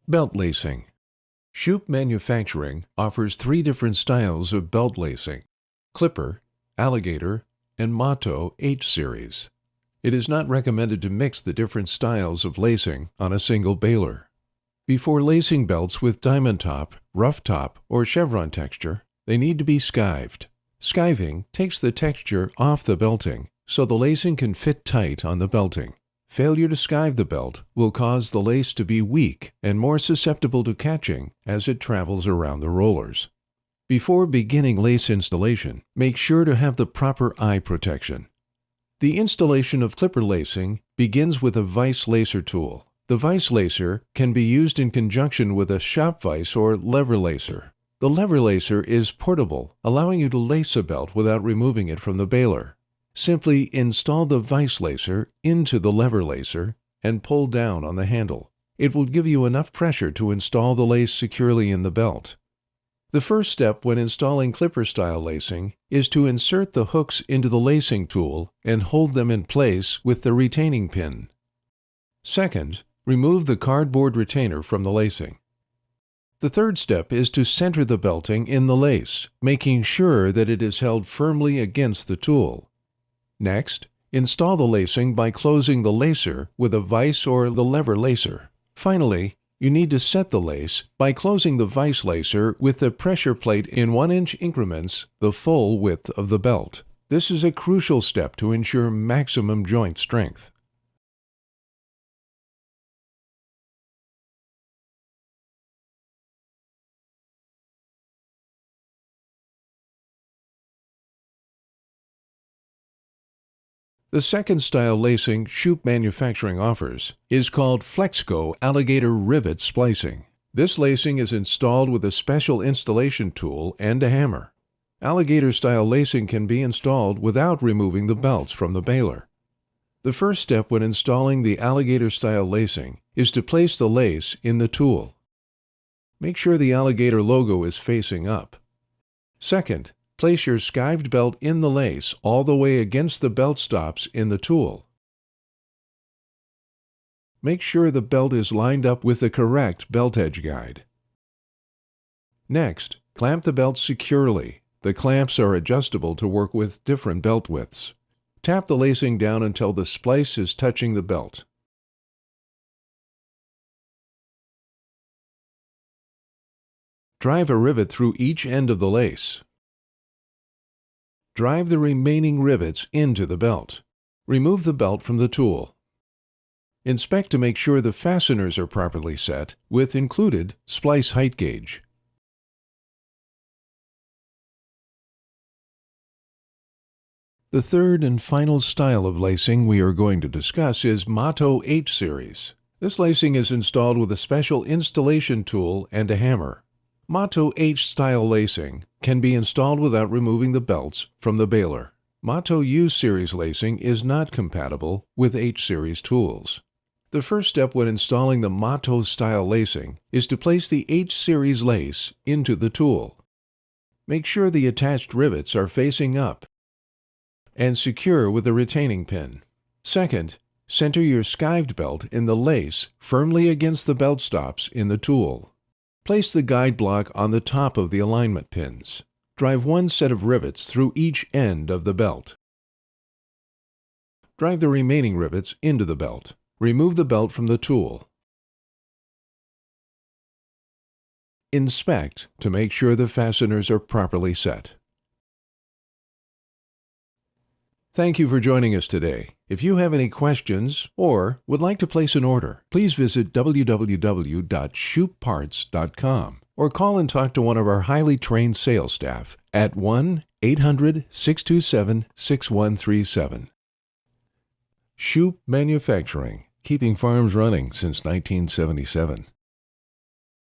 Belt lacing. Shoup Manufacturing offers 3 different styles of belt lacing: Clipper, Alligator, and Mato H series. It is not recommended to mix the different styles of lacing on a single baler. Before lacing belts with diamond top, rough top, or chevron texture, they need to be skived. Skiving takes the texture off the belting so the lacing can fit tight on the belting. Failure to skive the belt will cause the lace to be weak and more susceptible to catching as it travels around the rollers. Before beginning lace installation, make sure to have the proper eye protection. The installation of clipper lacing begins with a vise lacer tool. The vise lacer can be used in conjunction with a shop vise or lever lacer. The lever lacer is portable, allowing you to lace a belt without removing it from the baler. Simply install the vise lacer into the lever lacer and pull down on the handle. It will give you enough pressure to install the lace securely in the belt. The first step when installing clipper-style lacing is to insert the hooks into the lacing tool and hold them in place with the retaining pin. Second, remove the cardboard retainer from the lacing. The third step is to center the belting in the lace, making sure that it is held firmly against the tool. Next, install the lacing by closing the lacer with a vise or the lever lacer. Finally, you need to set the lace by closing the vise lacer with the pressure plate in 1-inch increments the full width of the belt. This is a crucial step to ensure maximum joint strength. The second style lacing Shoup Manufacturing offers is called Flexco Alligator Rivet Splicing. This lacing is installed with a special installation tool and a hammer. Alligator-style lacing can be installed without removing the belts from the baler. The first step when installing the alligator-style lacing is to place the lace in the tool. Make sure the alligator logo is facing up. Second, place your skived belt in the lace all the way against the belt stops in the tool. Make sure the belt is lined up with the correct belt edge guide. Next, clamp the belt securely. The clamps are adjustable to work with different belt widths. Tap the lacing down until the splice is touching the belt. Drive a rivet through each end of the lace. Drive the remaining rivets into the belt. Remove the belt from the tool. Inspect to make sure the fasteners are properly set with included splice height gauge. The third and final style of lacing we are going to discuss is Mato H series. This lacing is installed with a special installation tool and a hammer. Mato H style lacing can be installed without removing the belts from the baler. Mato U series lacing is not compatible with H series tools. The first step when installing the Mato style lacing is to place the H series lace into the tool. Make sure the attached rivets are facing up and secure with a retaining pin. Second, center your skived belt in the lace firmly against the belt stops in the tool. Place the guide block on the top of the alignment pins. Drive one set of rivets through each end of the belt. Drive the remaining rivets into the belt. Remove the belt from the tool. Inspect to make sure the fasteners are properly set. Thank you for joining us today. If you have any questions or would like to place an order, please visit www.shoupparts.com or call and talk to one of our highly trained sales staff at 1-800-627-6137. Shoup Manufacturing, keeping farms running since 1977.